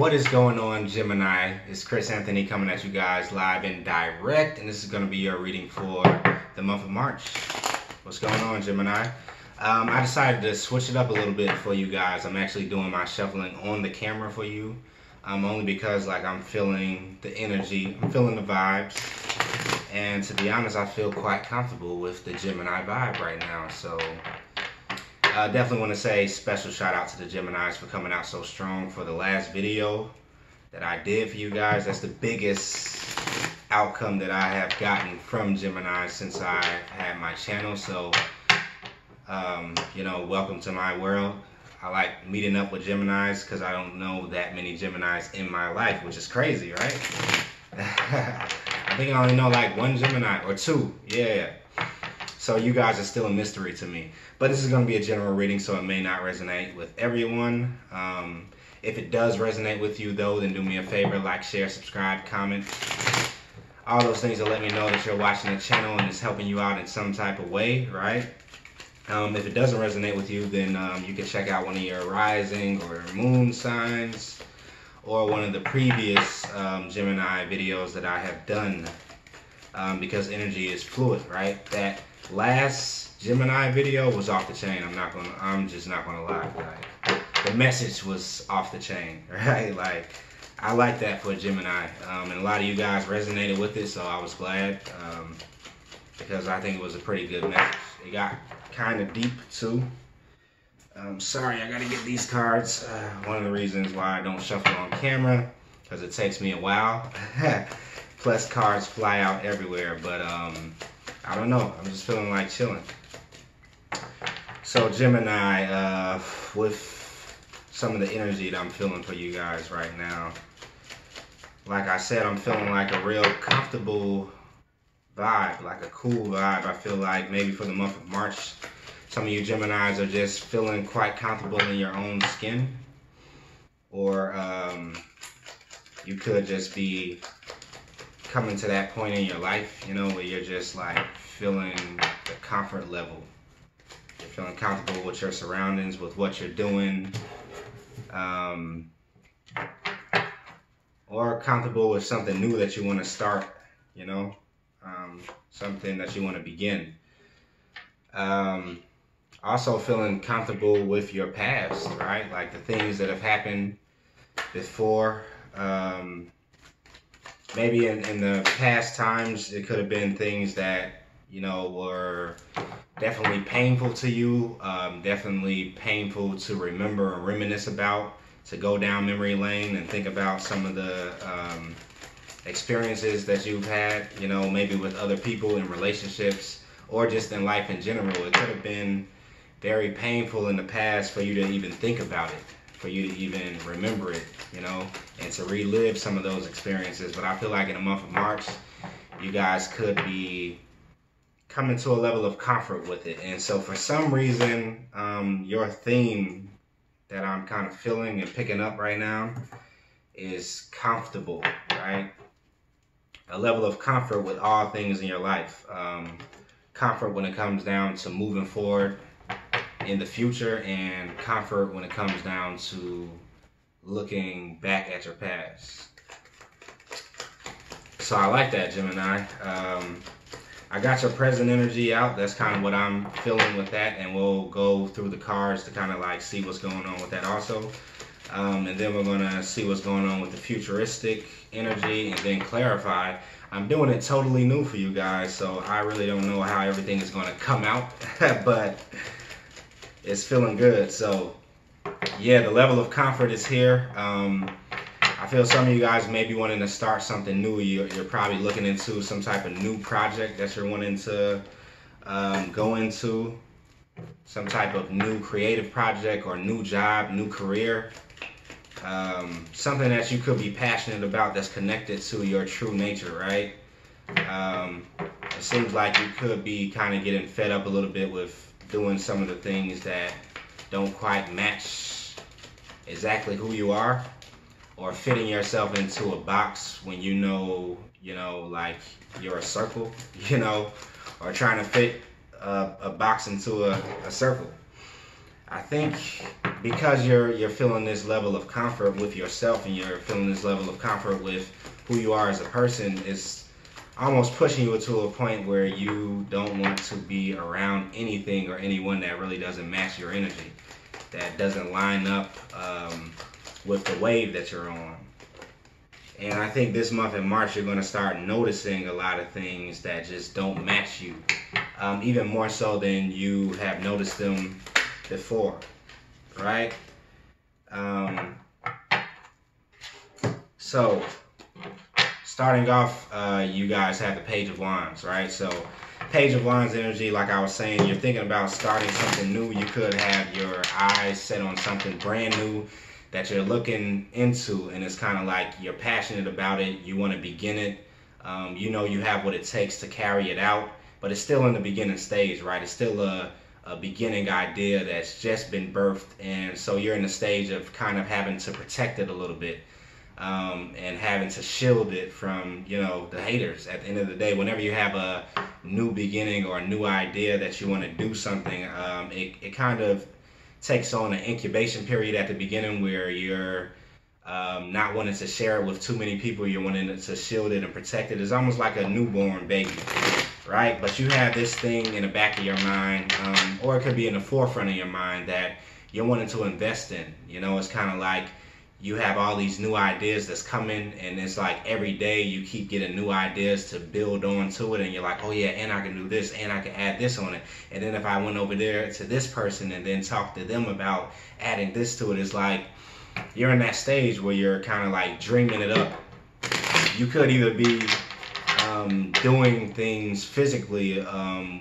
What is going on, Gemini? It's Chris Anthony coming at you guys live and direct, and this is going to be your reading for the month of March. What's going on, Gemini? I decided to switch it up a little bit for you guys. I'm actually doing my shuffling on the camera for you, only because I'm feeling the energy, I'm feeling the vibes, and to be honest, I feel quite comfortable with the Gemini vibe right now. So I definitely want to say special shout out to the Geminis for coming out so strong for the last video that I did for you guys. That's the biggest outcome that I have gotten from Gemini since I had my channel. So, welcome to my world. I like meeting up with Geminis because I don't know that many Geminis in my life, which is crazy, right? I think I only know like one Gemini or two. Yeah. So you guys are still a mystery to me. But this is going to be a general reading, so it may not resonate with everyone. If it does resonate with you, though, then do me a favor, like, share, subscribe, comment. All those things will let me know that you're watching the channel and it's helping you out in some type of way, right? If it doesn't resonate with you, then you can check out one of your rising or moon signs or one of the previous Gemini videos that I have done, because energy is fluid, right? That last Gemini video was off the chain. I'm just not gonna lie. The message was off the chain, right? I like that for Gemini, and a lot of you guys resonated with it, so I was glad, because I think it was a pretty good message. It got kind of deep too. Sorry, I gotta get these cards. One of the reasons why I don't shuffle on camera, because it takes me a while. Plus cards fly out everywhere, but I don't know. I'm just feeling like chilling. So Gemini, with some of the energy that I'm feeling for you guys right now, like I said, I'm feeling like a real comfortable vibe, like a cool vibe. I feel like maybe for the month of March, some of you Geminis are just feeling quite comfortable in your own skin, or you could just be coming to that point in your life, where you're just feeling the comfort level. You're feeling comfortable with your surroundings, with what you're doing, or comfortable with something new that you want to start, something that you want to begin. Also feeling comfortable with your past, right? Like the things that have happened before. Maybe in the past times, it could have been things that, were definitely painful to you, definitely painful to remember and reminisce about, to go down memory lane and think about some of the experiences that you've had, maybe with other people in relationships or just in life in general. It could have been very painful in the past for you to even think about it, for you to even remember it, and to relive some of those experiences. But I feel like in the month of March, you guys could be coming to a level of comfort with it. And so for some reason, your theme that I'm kind of feeling and picking up right now is comfortable, right? A level of comfort with all things in your life. Comfort when it comes down to moving forward in the future, and comfort when it comes down to looking back at your past. So I like that, Gemini. I got your present energy out. That's kind of what I'm feeling with that, and we'll go through the cards to kind of see what's going on with that also. And then we're gonna see what's going on with the futuristic energy, and then clarify. I'm doing it totally new for you guys, so I really don't know how everything is gonna come out, but it's feeling good. So yeah, the level of comfort is here. I feel some of you guys may be wanting to start something new. You're probably looking into some type of new project that you're wanting to go into, some type of new creative project or new job, new career, something that you could be passionate about that's connected to your true nature, right? It seems like you could be kind of getting fed up a little bit with doing some of the things that don't quite match exactly who you are, or fitting yourself into a box when you're a circle, or trying to fit a box into a circle. I think because you're feeling this level of comfort with yourself, and you're feeling this level of comfort with who you are as a person, it's almost pushing you to a point where you don't want to be around anything or anyone that really doesn't match your energy, that doesn't line up with the wave that you're on. And I think this month in March, you're going to start noticing a lot of things that just don't match you, even more so than you have noticed them before, right? So, starting off, you guys have the Page of Wands, right? So, Page of Wands energy, like I was saying, you're thinking about starting something new. You could have your eyes set on something brand new that you're looking into, and it's kind of like you're passionate about it, you want to begin it, you know you have what it takes to carry it out, but it's still in the beginning stage, right? It's still a beginning idea that's just been birthed, and so you're in the stage of kind of having to protect it a little bit, and having to shield it from, you know, the haters. At the end of the day, whenever you have a new beginning or a new idea that you want to do something, it kind of takes on an incubation period at the beginning where you're not wanting to share it with too many people. You're wanting to shield it and protect it. It's almost like a newborn baby, right? But you have this thing in the back of your mind, or it could be in the forefront of your mind, that you're wanting to invest in. You know, it's kind of like you have all these new ideas that's coming, and it's like every day you keep getting new ideas to build on to it, and you're like, oh yeah, and I can do this, and I can add this on it, and then if I went over there to this person and then talked to them about adding this to it, it's like you're in that stage where you're kind of like dreaming it up. You could either be doing things physically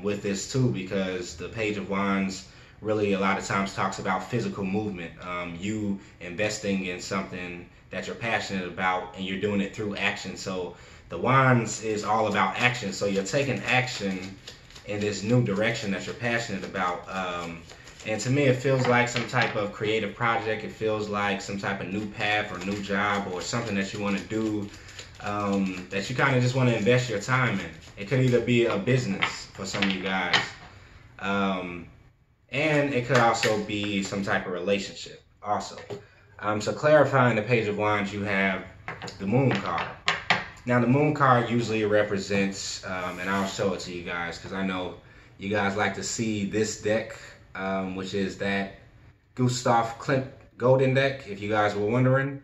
with this too, because the Page of Wands really a lot of times talks about physical movement, you investing in something that you're passionate about, and you're doing it through action. So the Wands is all about action, so you're taking action in this new direction that you're passionate about, and to me it feels like some type of creative project. It feels like some type of new path or new job or something that you want to do, that you kind of just want to invest your time in. It could either be a business for some of you guys, and it could also be some type of relationship also. So clarifying the Page of Wands, you have the Moon card. Now the Moon card usually represents, and I'll show it to you guys because I know you guys like to see this deck, which is that Gustav Klimt Golden deck, if you guys were wondering.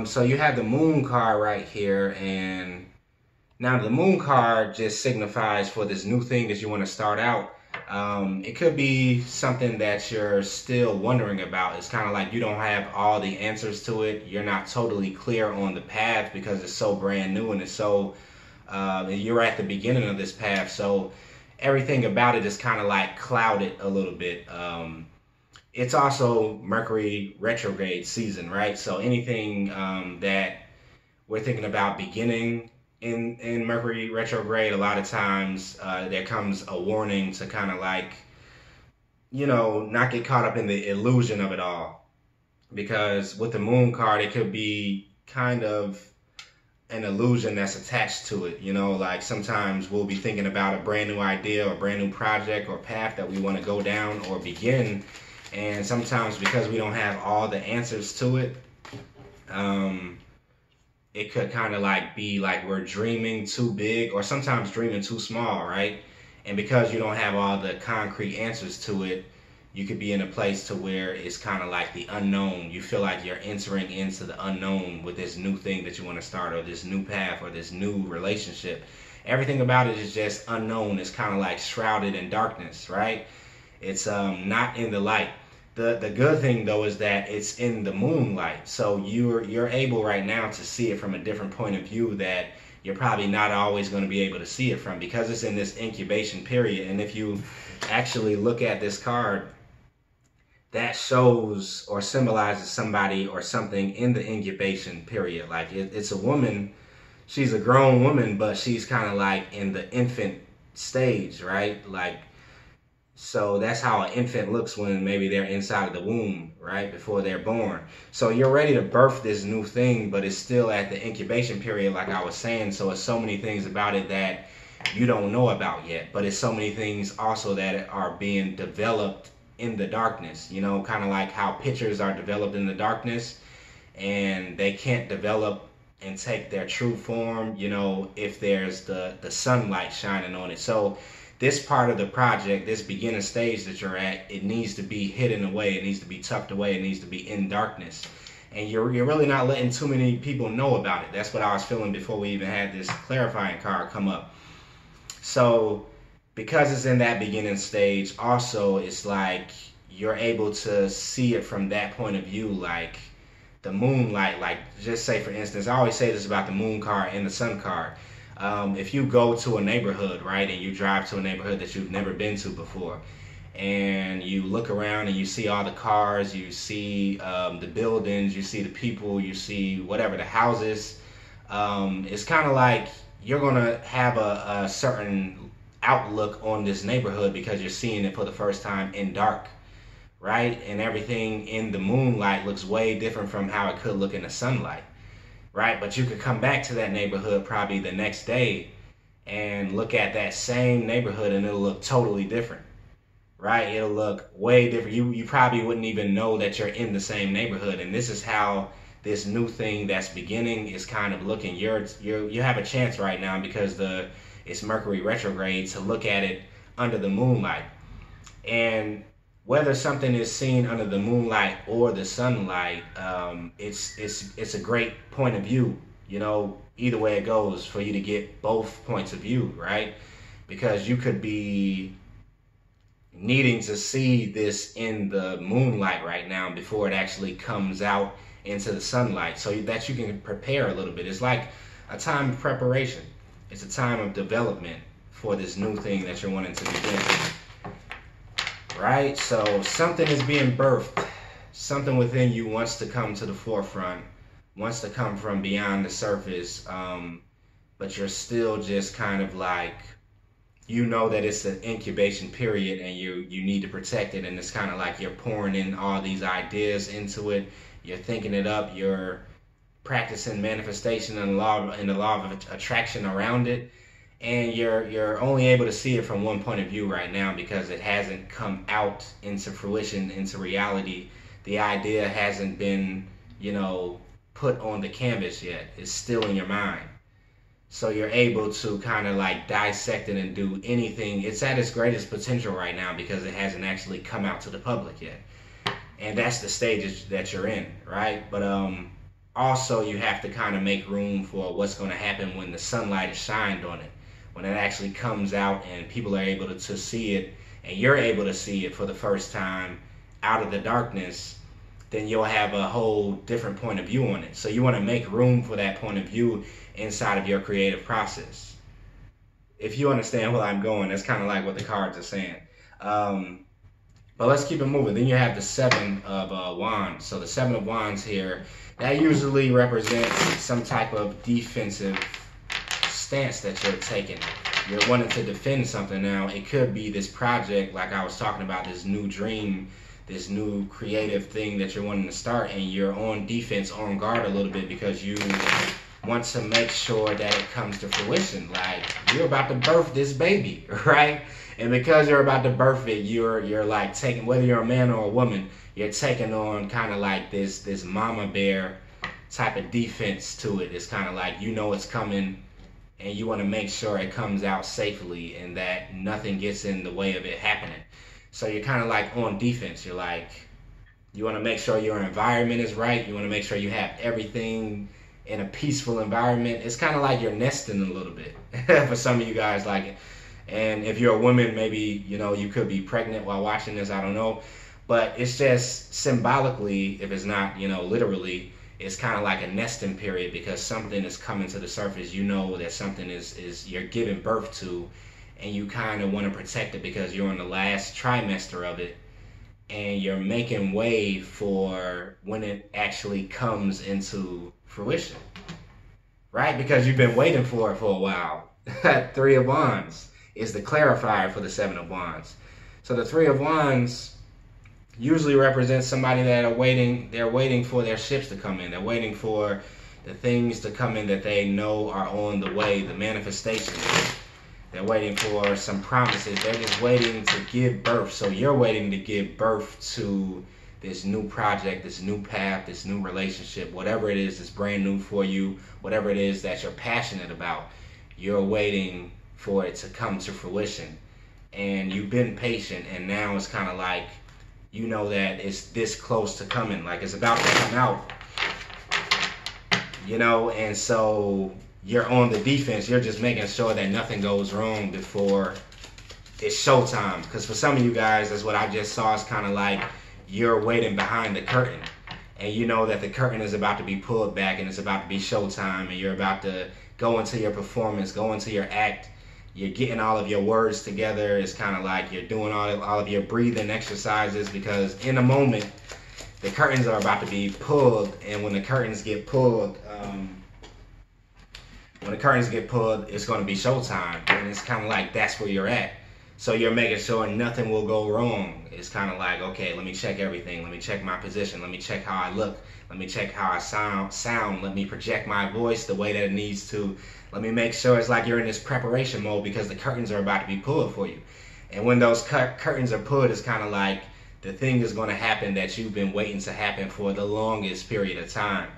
So you have the Moon card right here, and now the Moon card just signifies for this new thing that you want to start out. It could be something that you're still wondering about. It's kind of like you don't have all the answers to it. You're not totally clear on the path because it's so brand new, and it's so you're at the beginning of this path, so everything about it is kind of like clouded a little bit. It's also Mercury retrograde season, right? So anything that we're thinking about beginning in Mercury retrograde, a lot of times there comes a warning to kind of like, you know, not get caught up in the illusion of it all. Because with the Moon card, it could be kind of an illusion that's attached to it. You know, like sometimes we'll be thinking about a brand new idea or brand new project or path that we want to go down or begin. And sometimes because we don't have all the answers to it, it could kind of like be like we're dreaming too big or sometimes dreaming too small, right? And because you don't have all the concrete answers to it, you could be in a place to where it's kind of like the unknown. You feel like you're entering into the unknown with this new thing that you want to start, or this new path, or this new relationship. Everything about it is just unknown. It's kind of like shrouded in darkness, right? It's not in the light. The good thing though is that it's in the moonlight, so you're able right now to see it from a different point of view that you're probably not always going to be able to see it from, because it's in this incubation period. And if you actually look at this card, that shows or symbolizes somebody or something in the incubation period. Like it's a woman, she's a grown woman, but she's kind of like in the infant stage, right? Like, so that's how an infant looks when maybe they're inside of the womb, right, before they're born. So you're ready to birth this new thing, but it's still at the incubation period, like I was saying. So it's so many things about it that you don't know about yet, but it's so many things also that are being developed in the darkness, you know, kind of like how pictures are developed in the darkness and they can't develop and take their true form, you know, if there's the sunlight shining on it. So this part of the project, this beginning stage that you're at, it needs to be hidden away, it needs to be tucked away, it needs to be in darkness. And you're really not letting too many people know about it. That's what I was feeling before we even had this clarifying card come up. So because it's in that beginning stage, also it's like you're able to see it from that point of view, like the moonlight. Like, just say for instance, I always say this about the moon card and the sun card. If you go to a neighborhood, right, and you drive to a neighborhood that you've never been to before, and you look around and you see all the cars, you see the buildings, you see the people, you see whatever, the houses, it's kind of like you're gonna have a certain outlook on this neighborhood because you're seeing it for the first time in dark, right? And everything in the moonlight looks way different from how it could look in the sunlight, right? But you could come back to that neighborhood probably the next day and look at that same neighborhood and it'll look totally different, right? It'll look way different. You probably wouldn't even know that you're in the same neighborhood. And this is how this new thing that's beginning is kind of looking. You have a chance right now because it's Mercury retrograde to look at it under the moonlight. And whether something is seen under the moonlight or the sunlight, it's a great point of view, you know, either way it goes, for you to get both points of view, right? Because you could be needing to see this in the moonlight right now before it actually comes out into the sunlight, so that you can prepare a little bit. It's like a time of preparation. It's a time of development for this new thing that you're wanting to begin. Right? So something is being birthed. Something within you wants to come to the forefront, wants to come from beyond the surface, but you're still just kind of like, you know that it's an incubation period and you need to protect it, and it's kind of like you're pouring in all these ideas into it, you're thinking it up, you're practicing manifestation and the law of attraction around it. And you're only able to see it from one point of view right now because it hasn't come out into fruition, into reality. The idea hasn't been, you know, put on the canvas yet. It's still in your mind. So you're able to kind of like dissect it and do anything. It's at its greatest potential right now because it hasn't actually come out to the public yet. And that's the stage that you're in, right? But also you have to kind of make room for what's going to happen when the sunlight is shined on it. When it actually comes out and people are able to see it and you're able to see it for the first time out of the darkness, then you'll have a whole different point of view on it. So you want to make room for that point of view inside of your creative process. If you understand where I'm going, that's kind of like what the cards are saying. But let's keep it moving. Then you have the Seven of Wands. So the Seven of Wands here, that usually represents some type of defensive stance that you're taking. You're wanting to defend something. Now it could be this project, like I was talking about, this new dream, this new creative thing that you're wanting to start, and you're on defense, on guard a little bit because you want to make sure that it comes to fruition. Like, you're about to birth this baby, right? And because you're about to birth it, you're like taking, whether you're a man or a woman, you're taking on kind of like this mama bear type of defense to it. It's kind of like, you know it's coming, and you want to make sure it comes out safely and that nothing gets in the way of it happening. So you're kind of like on defense. You're like, you want to make sure your environment is right. You want to make sure you have everything in a peaceful environment. It's kind of like you're nesting a little bit for some of you guys. Like, and if you're a woman, maybe, you know, you could be pregnant while watching this. I don't know. But it's just symbolically, if it's not, you know, literally, it's kind of like a nesting period because something is coming to the surface. You know that something is you're giving birth to, and you kind of want to protect it because you're on the last trimester of it, and you're making way for when it actually comes into fruition, right? Because you've been waiting for it for a while. Three of Wands is the clarifier for the Seven of Wands. So the Three of Wands usually represents somebody that are waiting. They're waiting for their ships to come in. They're waiting for the things to come in that they know are on the way, the manifestation. They're waiting for some promises. They're just waiting to give birth. So you're waiting to give birth to this new project, this new path, this new relationship, whatever it is that's brand new for you, whatever it is that you're passionate about. You're waiting for it to come to fruition. And you've been patient, and now it's kind of like, you know that it's this close to coming, like it's about to come out, you know, and so you're on the defense. You're just making sure that nothing goes wrong before it's showtime. Because for some of you guys, that's what I just saw. It's kind of like you're waiting behind the curtain, and you know that the curtain is about to be pulled back, and it's about to be showtime, and you're about to go into your performance, go into your act. You're getting all of your words together. It's kind of like you're doing all of your breathing exercises, because in a moment, the curtains are about to be pulled. And when the curtains get pulled, it's going to be showtime. And it's kind of like that's where you're at. So you're making sure nothing will go wrong. It's kind of like, okay, let me check everything. Let me check my position. Let me check how I look. Let me check how I sound. Let me project my voice the way that it needs to. Let me make sure it's like you're in this preparation mode, because the curtains are about to be pulled for you. And when those curtains are pulled, it's kind of like the thing is going to happen that you've been waiting to happen for the longest period of time.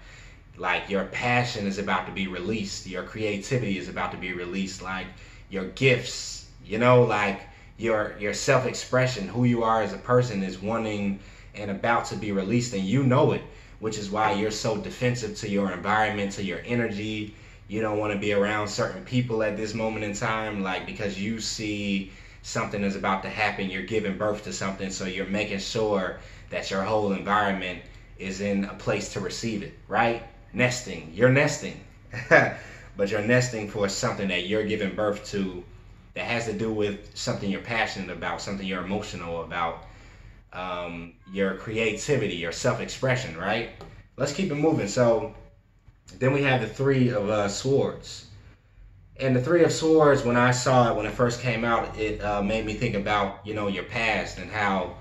Like your passion is about to be released. Your creativity is about to be released. Like your gifts, you know, like your self-expression, who you are as a person, is wanting and about to be released, and you know it, which is why you're so defensive to your environment, to your energy. You don't want to be around certain people at this moment in time, like, because you see something is about to happen. You're giving birth to something, so you're making sure that your whole environment is in a place to receive it, right? Nesting. You're nesting. But you're nesting for something that you're giving birth to, that has to do with something you're passionate about, something you're emotional about, your creativity, your self-expression, right? Let's keep it moving. So then we have the Three of Swords. And the Three of Swords, when I saw it, when it first came out, it made me think about, you know, your past, and how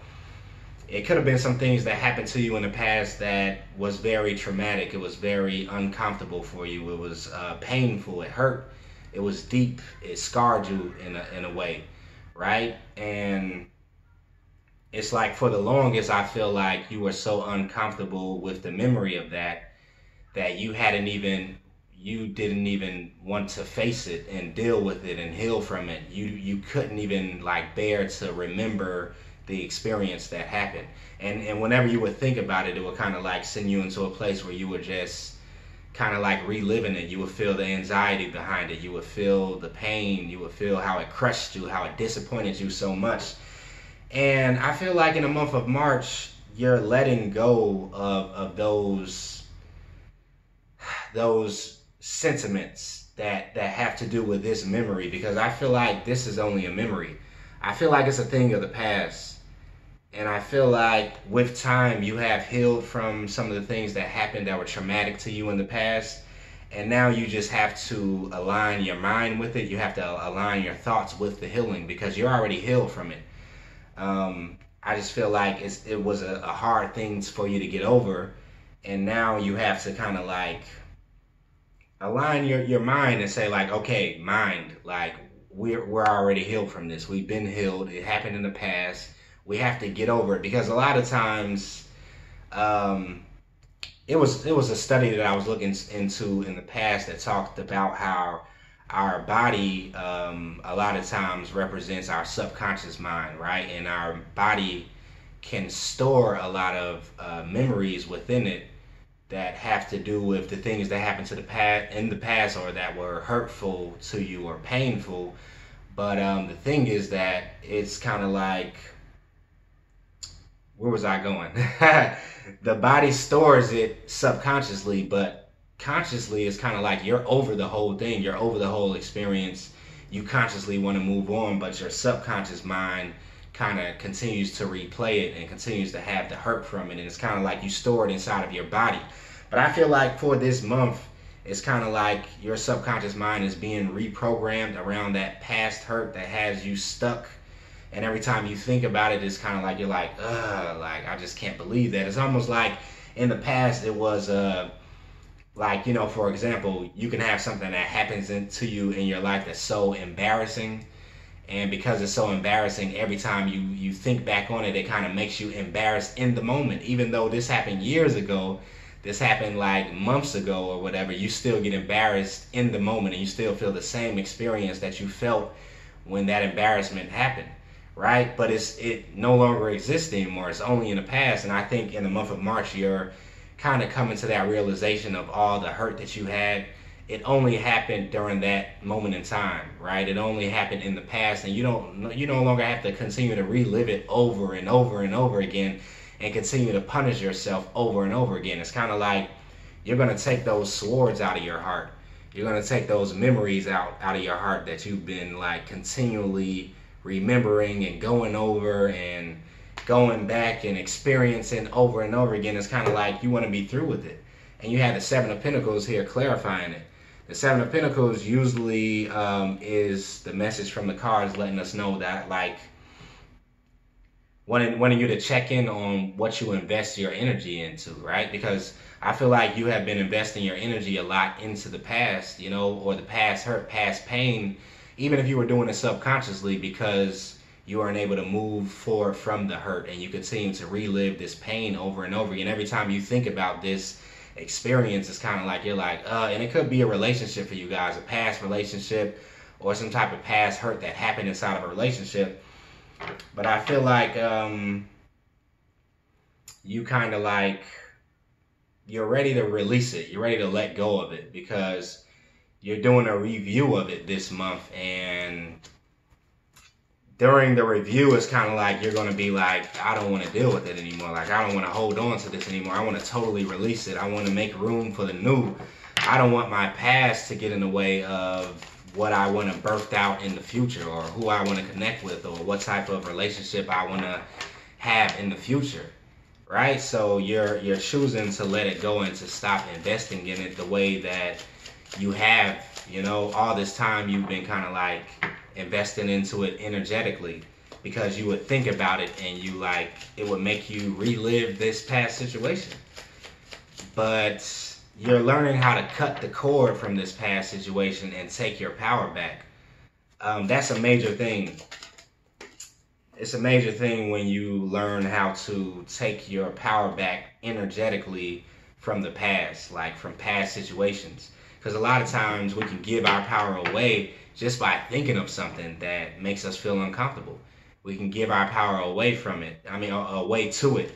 it could have been some things that happened to you in the past that was very traumatic. It was very uncomfortable for you. It was painful. It hurt. It was deep. It scarred you in a way, right? And it's like for the longest, I feel like you were so uncomfortable with the memory of that you didn't even want to face it and deal with it and heal from it. You couldn't even like bear to remember the experience that happened. And whenever you would think about it, it would kind of like send you into a place where you would just kind of like reliving it. You would feel the anxiety behind it. You would feel the pain. You would feel how it crushed you, how it disappointed you so much. And I feel like in the month of March, you're letting go of those sentiments that have to do with this memory, because I feel like this is only a memory. I feel like it's a thing of the past. And I feel like with time, you have healed from some of the things that happened that were traumatic to you in the past. And now you just have to align your mind with it. You have to align your thoughts with the healing, because you're already healed from it. I just feel like it was a hard thing for you to get over. And now you have to kind of like align your mind and say like, okay, mind, like we're already healed from this. We've been healed. It happened in the past. We have to get over it, because a lot of times, it was a study that I was looking into in the past that talked about how our body a lot of times represents our subconscious mind, right? And our body can store a lot of memories within it that have to do with the things that happened to in the past, or that were hurtful to you or painful. But the thing is that it's kind of like, where was I going? The body stores it subconsciously, but consciously it's kind of like you're over the whole thing. You're over the whole experience. You consciously want to move on, but your subconscious mind kind of continues to replay it and continues to have the hurt from it. And it's kind of like you store it inside of your body. But I feel like for this month, it's kind of like your subconscious mind is being reprogrammed around that past hurt that has you stuck. And every time you think about it, it's kind of like you're like, ugh, like I just can't believe that. It's almost like in the past it was like, you know, for example, you can have something that happens to you in your life that's so embarrassing. And because it's so embarrassing, every time you think back on it, it kind of makes you embarrassed in the moment. Even though this happened years ago, this happened like months ago or whatever, you still get embarrassed in the moment and you still feel the same experience that you felt when that embarrassment happened, right? But it no longer exists anymore. It's only in the past. And I think in the month of March, you're kind of coming to that realization of all the hurt that you had. It only happened during that moment in time, right? It only happened in the past, and you no longer have to continue to relive it over and over and over again and continue to punish yourself over and over again. It's kind of like you're going to take those swords out of your heart. You're going to take those memories out of your heart that you've been like continually remembering and going over and going back and experiencing over and over again. It's kind of like you want to be through with it. And you have the Seven of Pentacles here clarifying it. The Seven of Pentacles usually is the message from the cards letting us know that, like, wanting you to check in on what you invest your energy into, right? Because I feel like you have been investing your energy a lot into the past, you know, or the past hurt, past pain, even if you were doing it subconsciously, because you weren't able to move forward from the hurt and you continue to relive this pain over and over again. Every time you think about this experience, it's kind of like you're like, and it could be a relationship for you guys, a past relationship or some type of past hurt that happened inside of a relationship. But I feel like you kind of like, you're ready to release it. You're ready to let go of it because you're doing a review of it this month. And during the review, it's kind of like you're going to be like, I don't want to deal with it anymore. Like, I don't want to hold on to this anymore. I want to totally release it. I want to make room for the new. I don't want my past to get in the way of what I want to birth out in the future, or who I want to connect with, or what type of relationship I want to have in the future, right? So you're choosing to let it go and to stop investing in it the way that you have, you know, all this time. You've been kind of like investing into it energetically because you would think about it and you like, it would make you relive this past situation. But you're learning how to cut the cord from this past situation and take your power back. That's a major thing. It's a major thing when you learn how to take your power back energetically from the past, like from past situations. Because a lot of times we can give our power away just by thinking of something that makes us feel uncomfortable. We can give our power away from it. I mean, away to it.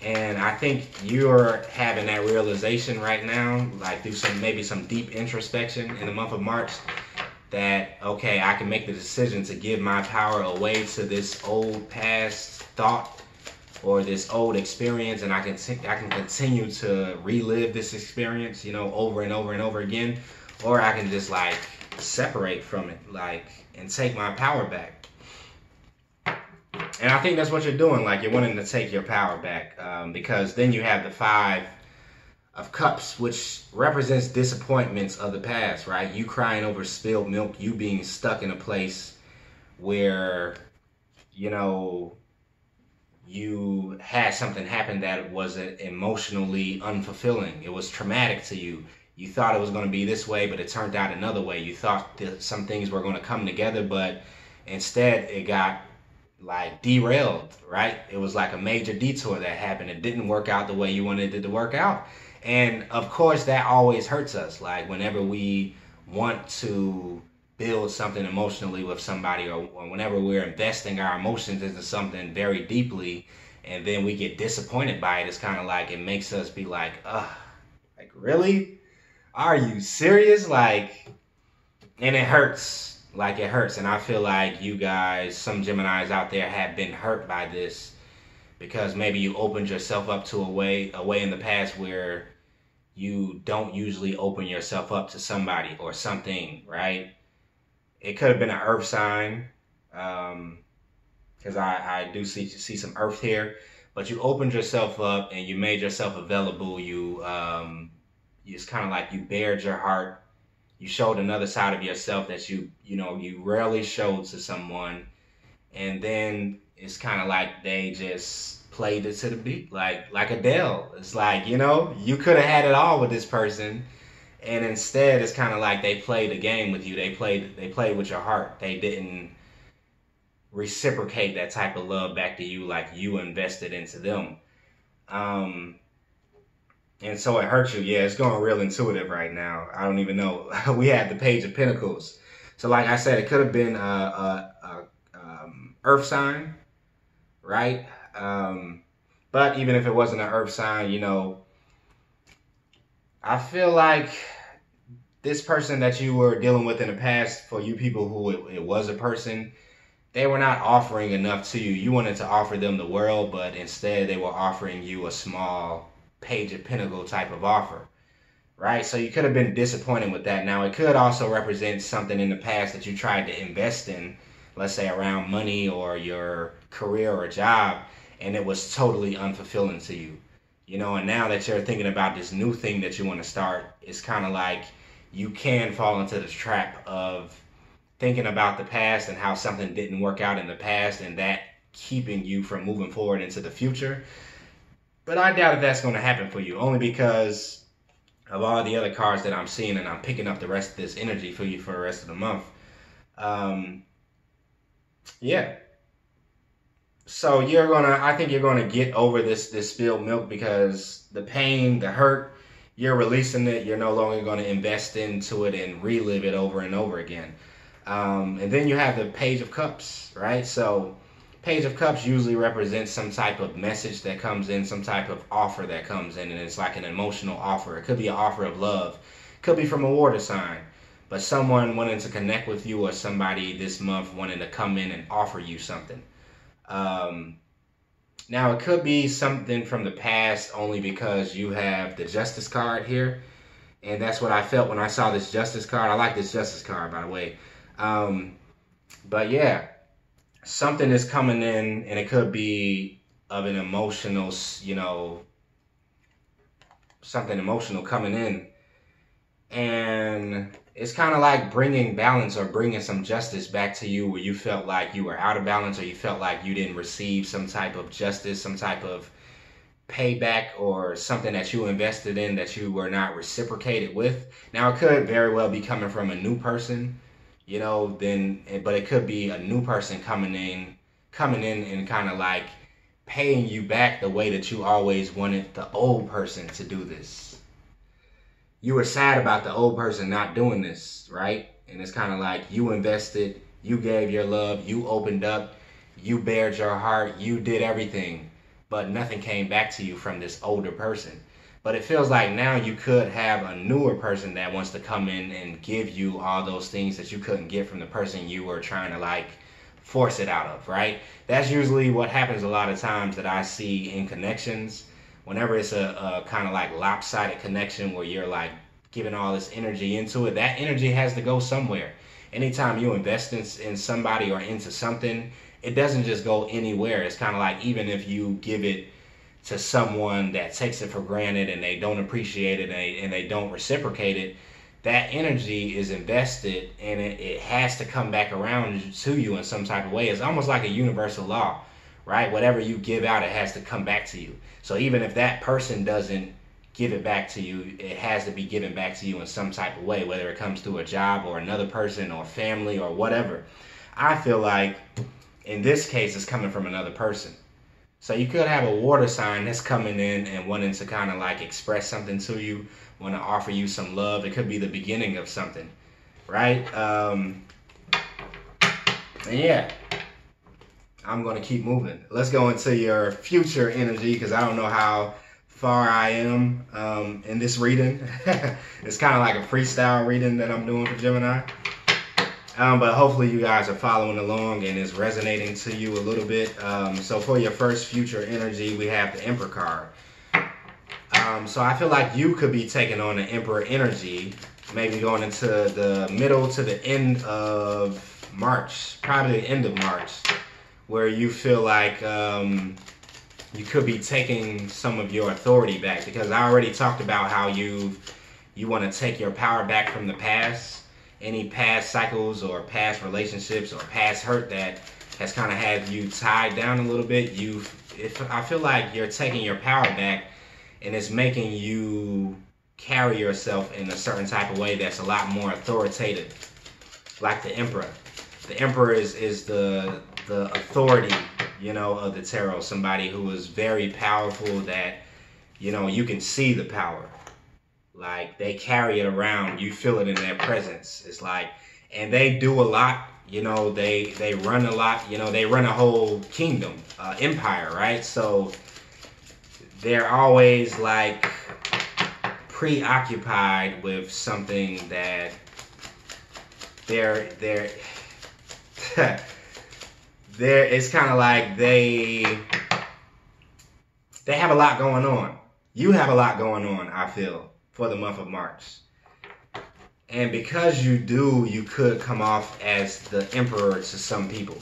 And I think you're having that realization right now, like through maybe some deep introspection in the month of March, that, okay, I can make the decision to give my power away to this old past thought or this old experience, and I can continue to relive this experience, you know, over and over and over again, or I can just like separate from it, like, and take my power back. And I think that's what you're doing, like you're wanting to take your power back, because then you have the Five of Cups, which represents disappointments of the past, right? You crying over spilled milk, you being stuck in a place where, you know, you had something happen that was emotionally unfulfilling. It was traumatic to you. You thought it was going to be this way, but it turned out another way. You thought that some things were going to come together, but instead it got like derailed, right? It was like a major detour that happened. It didn't work out the way you wanted it to work out. And of course that always hurts us. Like whenever we want to build something emotionally with somebody, or whenever we're investing our emotions into something very deeply and then we get disappointed by it, it's kind of like it makes us be like, ugh, like really? Are you serious? Like, and it hurts. Like it hurts. And I feel like you guys, some Geminis out there, have been hurt by this because maybe you opened yourself up to a way in the past where you don't usually open yourself up to somebody or something, right? It could have been an earth sign, because I do see some earth here, but you opened yourself up and you made yourself available. It's kind of like you bared your heart. You showed another side of yourself that you rarely showed to someone. And then it's kind of like they just played it to the beat, like Adele. It's like, you know, you could have had it all with this person, And instead, it's kind of like they played a game with you. They played with your heart. They didn't reciprocate that type of love back to you like you invested into them. And so it hurts you. Yeah, it's going real intuitive right now. I don't even know. We have the Page of Pentacles. So like I said, it could have been a earth sign, right? But even if it wasn't an earth sign, you know, I feel like this person that you were dealing with in the past, for you people who it was a person, they were not offering enough to you. You wanted to offer them the world, but instead they were offering you a small Page of Pentacle type of offer, right? So you could have been disappointed with that. Now, it could also represent something in the past that you tried to invest in, let's say around money or your career or job, and it was totally unfulfilling to you. You know, and now that you're thinking about this new thing that you want to start, it's kind of like you can fall into the trap of thinking about the past and how something didn't work out in the past, and that keeping you from moving forward into the future. But I doubt if that's going to happen for you, only because of all the other cards that I'm seeing, and I'm picking up the rest of this energy for you for the rest of the month. Yeah. So I think you're gonna get over this spilled milk, because the pain, the hurt, you're releasing it. You're no longer going to invest into it and relive it over and over again. And then you have the Page of Cups, right? So Page of Cups usually represents some type of message that comes in, some type of offer that comes in, and it's like an emotional offer. It could be an offer of love. It could be from a water sign, but someone wanting to connect with you, or somebody this month wanting to come in and offer you something. Now, it could be something from the past, only because you have the Justice card here, and that's what I felt when I saw this Justice card. I like this Justice card, by the way. But yeah, something is coming in, and it could be of an emotional, you know, something emotional coming in. And it's kind of like bringing balance, or bringing some justice back to you, where you felt like you were out of balance, or you felt like you didn't receive some type of justice, some type of payback, or something that you invested in that you were not reciprocated with. Now, it could very well be coming from a new person, you know, but it could be a new person coming in and kind of like paying you back the way that you always wanted the old person to do this. You were sad about the old person not doing this, right? And it's kind of like you invested, you gave your love, you opened up, you bared your heart, you did everything, but nothing came back to you from this older person. But it feels like now you could have a newer person that wants to come in and give you all those things that you couldn't get from the person you were trying to like force it out of, right? That's usually what happens a lot of times that I see in connections. Whenever it's a kind of like lopsided connection where you're like giving all this energy into it, that energy has to go somewhere. Anytime you invest in somebody or into something, it doesn't just go anywhere. It's kind of like, even if you give it to someone that takes it for granted and they don't appreciate it and they don't reciprocate it, that energy is invested, and it has to come back around to you in some type of way. It's almost like a universal law, right? Whatever you give out, it has to come back to you. So even if that person doesn't give it back to you, it has to be given back to you in some type of way, whether it comes through a job or another person or family or whatever. I feel like in this case, it's coming from another person. So you could have a water sign that's coming in and wanting to kind of like express something to you, want to offer you some love. It could be the beginning of something, right? And yeah, I'm going to keep moving. Let's go into your future energy, because I don't know how far I am in this reading. It's kind of like a freestyle reading that I'm doing for Gemini. But hopefully you guys are following along and it's resonating to you a little bit. So for your first future energy, we have the Emperor card. So I feel like you could be taking on the Emperor energy, maybe going into the middle to the end of March, probably the end of March, where you feel like you could be taking some of your authority back, because I already talked about how you want to take your power back from the past. Any past cycles or past relationships or past hurt that has kind of had you tied down a little bit, I feel like you're taking your power back, and it's making you carry yourself in a certain type of way that's a lot more authoritative, like the Emperor. The Emperor is the authority, you know, of the tarot. Somebody who is very powerful, that, you know, you can see the power. Like, they carry it around. You feel it in their presence. It's like, and they do a lot. You know, they run a lot. You know, they run a whole kingdom, empire, right? So they're always like preoccupied with something that they're it's kind of like they have a lot going on. You have a lot going on, I feel, for the month of March. And because you do, you could come off as the Emperor to some people.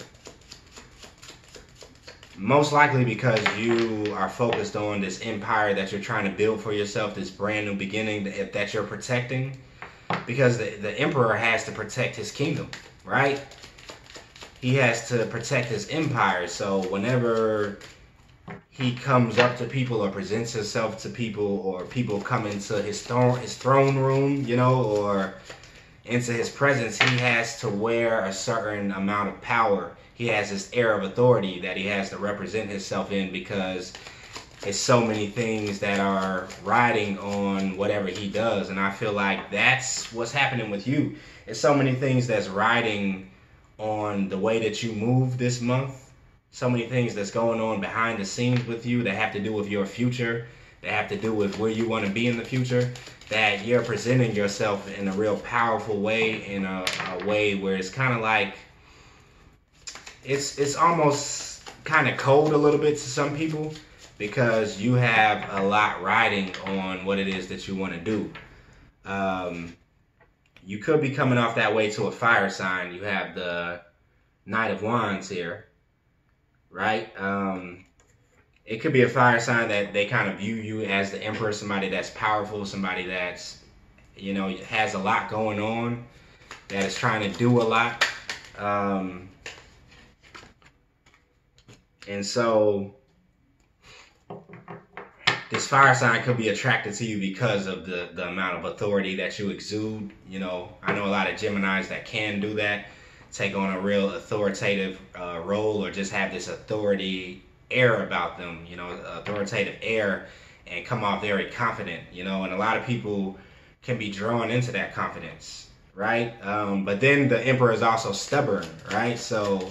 Most likely because you are focused on this empire that you're trying to build for yourself, this brand new beginning that you're protecting. Because the Emperor has to protect his kingdom, right? He has to protect his empire. So whenever he comes up to people or presents himself to people, or people come into his throne room, you know, or into his presence, he has to wear a certain amount of power. He has this air of authority that he has to represent himself in, because it's so many things that are riding on whatever he does. And I feel like that's what's happening with you. It's so many things that's riding on the way that you move this month. So many things that's going on behind the scenes with you that have to do with your future, that have to do with where you want to be in the future, that you're presenting yourself in a real powerful way, in a way where it's kind of like, it's almost kind of cold a little bit to some people, because you have a lot riding on what it is that you want to do. You could be coming off that way to a fire sign. You have the Knight of Wands here, right? It could be a fire sign that they kind of view you as the Emperor, somebody that's powerful, somebody that's, you know, has a lot going on, that is trying to do a lot. And so this fire sign could be attracted to you because of the amount of authority that you exude. You know, I know a lot of Geminis that can do that, take on a real authoritative role, or just have this authority air about them, you know, authoritative air, and come off very confident, you know, and a lot of people can be drawn into that confidence, right? But then the Emperor is also stubborn, right? So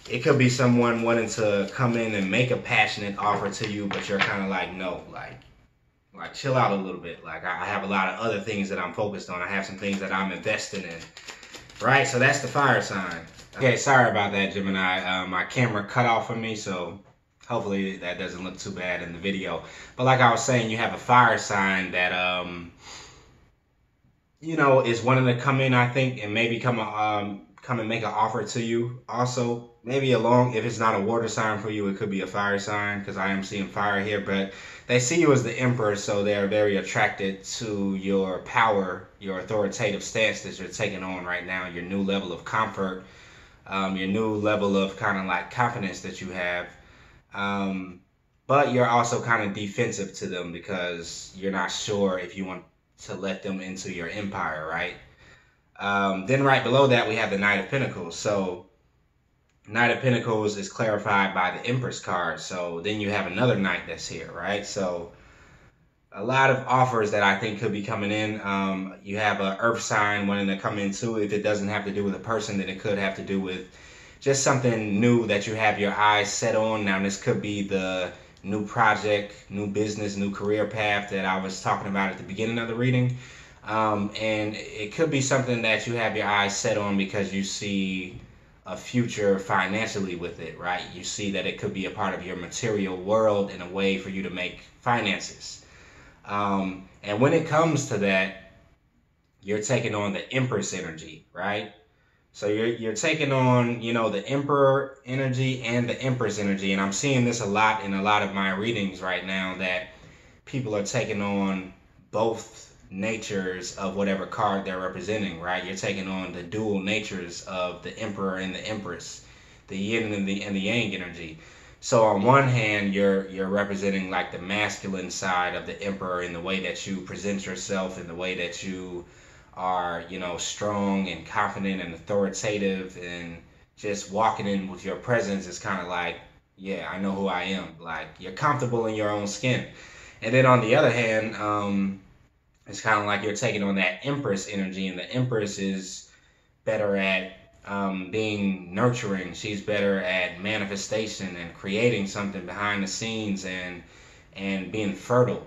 it could be someone wanting to come in and make a passionate offer to you, but you're kind of like, no, like chill out a little bit. Like, I have a lot of other things that I'm focused on. I have some things that I'm investing in, right? So that's the fire sign. Okay, sorry about that, Gemini. My camera cut off on me, so hopefully that doesn't look too bad in the video. But like I was saying, you have a fire sign that, you know, is wanting to come in, I think, and maybe come and make an offer to you. Also, maybe if it's not a water sign for you, it could be a fire sign, because I am seeing fire here. But they see you as the Emperor, so they're very attracted to your power, your authoritative stance that you're taking on right now, your new level of comfort, your new level of kind of like confidence that you have. But you're also kind of defensive to them, because you're not sure if you want to let them into your empire, right? Then right below that, we have the Knight of Pentacles. So Knight of Pentacles is clarified by the Empress card. So then you have another Knight that's here, right? So a lot of offers that I think could be coming in. You have an earth sign wanting to come in too. If it doesn't have to do with a person, then it could have to do with just something new that you have your eyes set on. Now, this could be the new project, new business, new career path that I was talking about at the beginning of the reading. And it could be something that you have your eyes set on because you see a future financially with it, right? You see that it could be a part of your material world in a way for you to make finances. And when it comes to that, you're taking on the Empress energy, right? So you're taking on, you know, the Emperor energy and the Empress energy. And I'm seeing this a lot in a lot of my readings right now, that people are taking on both natures of whatever card they're representing, right? You're taking on the dual natures of the Emperor and the Empress, the yin and the yang energy. So on one hand, you're representing like the masculine side of the emperor in the way that you present yourself, in the way that you are, you know, strong and confident and authoritative, and just walking in with your presence is kind of like, yeah, I know who I am. Like, you're comfortable in your own skin. And then on the other hand, it's kind of like you're taking on that empress energy, and the empress is better at being nurturing. She's better at manifestation and creating something behind the scenes, and being fertile,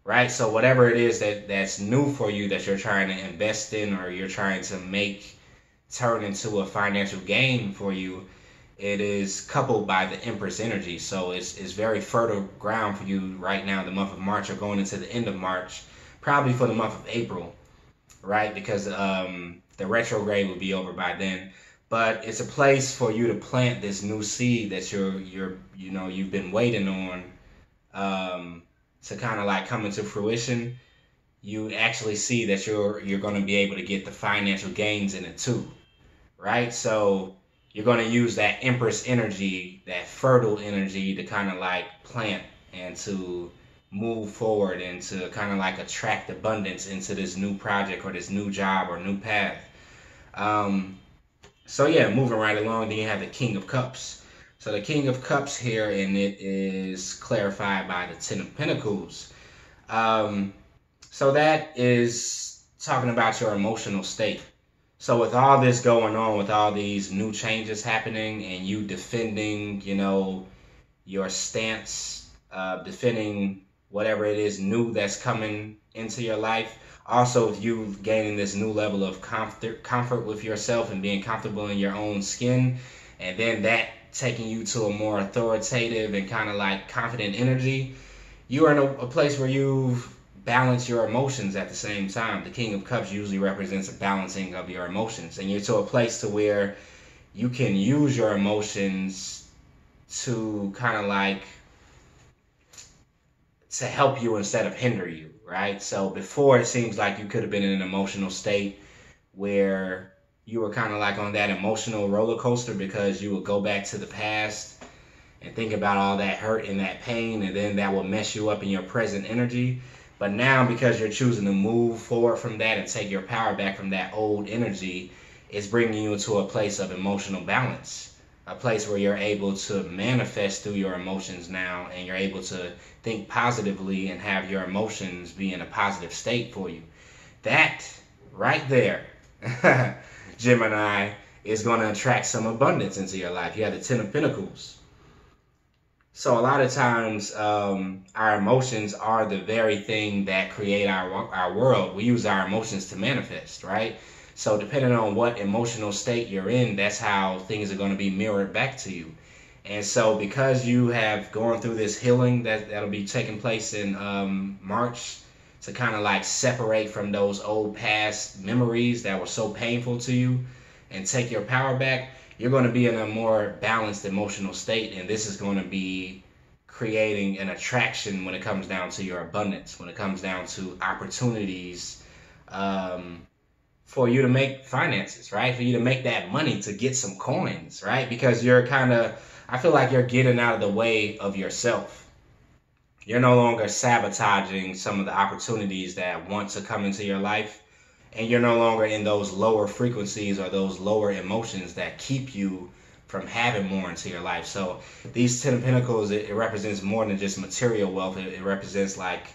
right? So whatever it is that's new for you, that you're trying to invest in, or you're trying to make turn into a financial gain for you, it is coupled by the Empress energy. So it's very fertile ground for you right now, the month of March, or going into the end of March, probably for the month of April, right? Because the retrograde will be over by then. But it's a place for you to plant this new seed that you've been waiting on to kind of like come into fruition. You actually see that you're going to be able to get the financial gains in it too, right? So you're going to use that Empress energy, that fertile energy, to kind of like plant and to move forward and to kind of like attract abundance into this new project or this new job or new path. So yeah, moving right along, then you have the King of Cups. So the King of Cups here, and it is clarified by the Ten of Pentacles. So that is talking about your emotional state. So with all this going on, with all these new changes happening, and you defending, you know, your stance, defending whatever it is new that's coming into your life. Also, with you gaining this new level of comfort with yourself and being comfortable in your own skin, and then that taking you to a more authoritative and kind of like confident energy, you are in a place where you've balanced your emotions at the same time. The King of Cups usually represents a balancing of your emotions, and you're to a place to where you can use your emotions to kind of like to help you instead of hinder you, right? So before, it seems like you could have been in an emotional state where you were kind of like on that emotional roller coaster, because you would go back to the past and think about all that hurt and that pain, and then that will mess you up in your present energy. But now, because you're choosing to move forward from that and take your power back from that old energy, it's bringing you into a place of emotional balance, a place where you're able to manifest through your emotions now, and you're able to think positively and have your emotions be in a positive state for you. That right there, Gemini, is going to attract some abundance into your life. You have the Ten of Pentacles. So a lot of times, our emotions are the very thing that create our world. We use our emotions to manifest, right? So depending on what emotional state you're in, that's how things are going to be mirrored back to you. And so because you have gone through this healing that'll be taking place in March, to kind of like separate from those old past memories that were so painful to you and take your power back, you're going to be in a more balanced emotional state, and this is going to be creating an attraction when it comes down to your abundance, when it comes down to opportunities for you to make finances, right? For you to make that money, to get some coins, right? Because you're kind of, I feel like you're getting out of the way of yourself. You're no longer sabotaging some of the opportunities that want to come into your life. And you're no longer in those lower frequencies or those lower emotions that keep you from having more into your life. So these Ten of Pentacles, it represents more than just material wealth. It represents like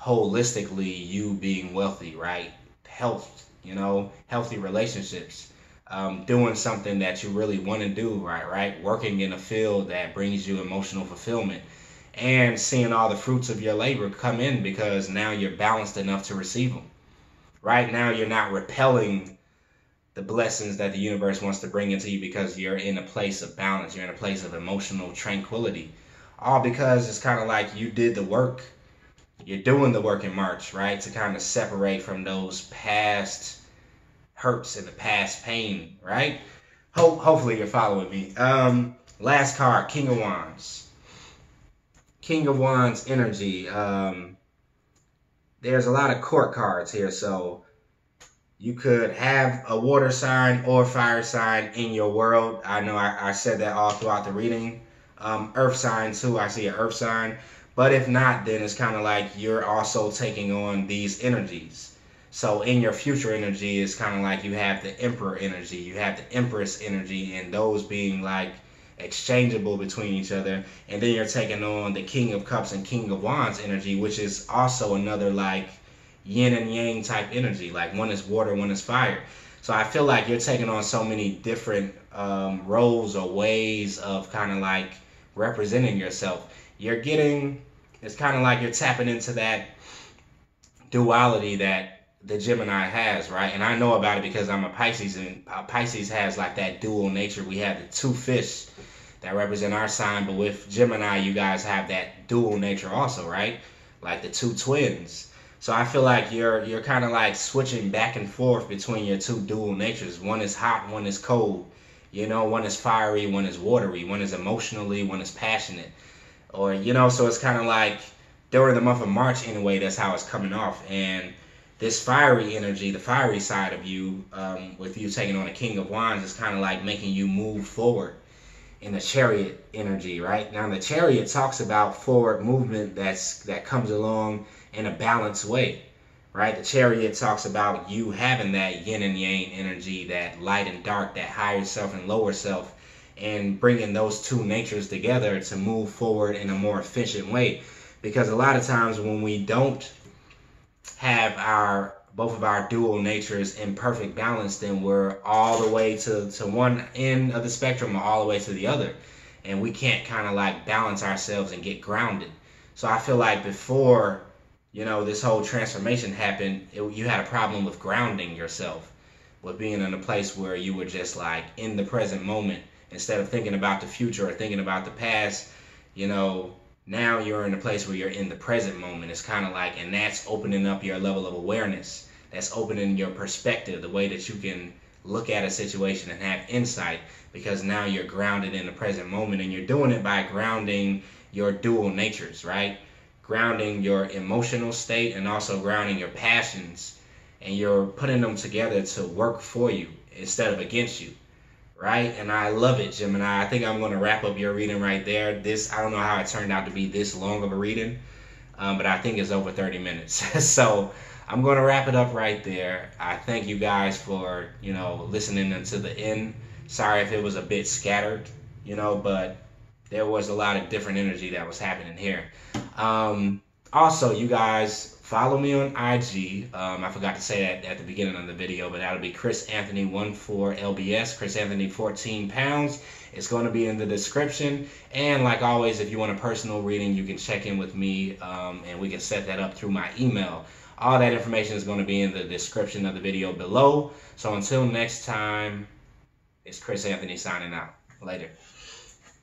holistically you being wealthy, right? Health, you know, healthy relationships, doing something that you really want to do, right? Working in a field that brings you emotional fulfillment, and seeing all the fruits of your labor come in, because now you're balanced enough to receive them. Right now, you're not repelling the blessings that the universe wants to bring into you, because you're in a place of balance. You're in a place of emotional tranquility. All because it's kind of like you did the work. You're doing the work in March, right? To kind of separate from those past hurts and the past pain, right? Hopefully you're following me. Last card, King of Wands. King of Wands energy. There's a lot of court cards here, so you could have a water sign or fire sign in your world. I know I said that all throughout the reading. earth sign too. I see an earth sign. But if not, then it's kind of like you're also taking on these energies. So in your future energy, it's kind of like you have the Emperor energy, you have the Empress energy, and those being like exchangeable between each other. And then you're taking on the King of Cups and King of Wands energy, which is also another like yin and yang type energy. Like one is water, one is fire. So I feel like you're taking on so many different roles or ways of kind of like representing yourself. You're getting, it's kind of like you're tapping into that duality that the Gemini has, right? And I know about it because I'm a Pisces, and Pisces has like that dual nature. We have the two fish that represent our sign, but with Gemini, you guys have that dual nature also, right? Like the two twins. So I feel like you're kind of like switching back and forth between your two dual natures. One is hot, one is cold. You know, one is fiery, one is watery, one is emotionally, one is passionate. Or, you know, so it's kind of like during the month of March anyway, that's how it's coming off. And this fiery energy, the fiery side of you, with you taking on a King of Wands, is kind of like making you move forward in the Chariot energy, right? Now the Chariot talks about forward movement that comes along in a balanced way, right? The Chariot talks about you having that yin and yang energy, that light and dark, that higher self and lower self, and bringing those two natures together to move forward in a more efficient way. Because a lot of times when we don't have both of our dual natures in perfect balance, then we're all the way to one end of the spectrum or all the way to the other, and we can't kind of like balance ourselves and get grounded. So I feel like before, you know, this whole transformation happened, you had a problem with grounding yourself, with being in a place where you were just like in the present moment instead of thinking about the future or thinking about the past. You know, now you're in a place where you're in the present moment. It's kind of like, and that's opening up your level of awareness. That's opening your perspective, the way that you can look at a situation and have insight, because now you're grounded in the present moment, and you're doing it by grounding your dual natures, right? Grounding your emotional state and also grounding your passions, and you're putting them together to work for you instead of against you. Right? And I love it, Gemini. I think I'm going to wrap up your reading right there. I don't know how it turned out to be this long of a reading, but I think it's over 30 minutes. So I'm going to wrap it up right there. I thank you guys for, you know, listening until the end. Sorry if it was a bit scattered, you know, but there was a lot of different energy that was happening here. Also, you guys, follow me on IG. I forgot to say that at the beginning of the video, but that'll be chrisanthony14lbs, Chris Anthony 14 pounds. It's going to be in the description. And like always, if you want a personal reading, you can check in with me, and we can set that up through my email. All that information is going to be in the description of the video below. So until next time, it's Chris Anthony signing out. Later.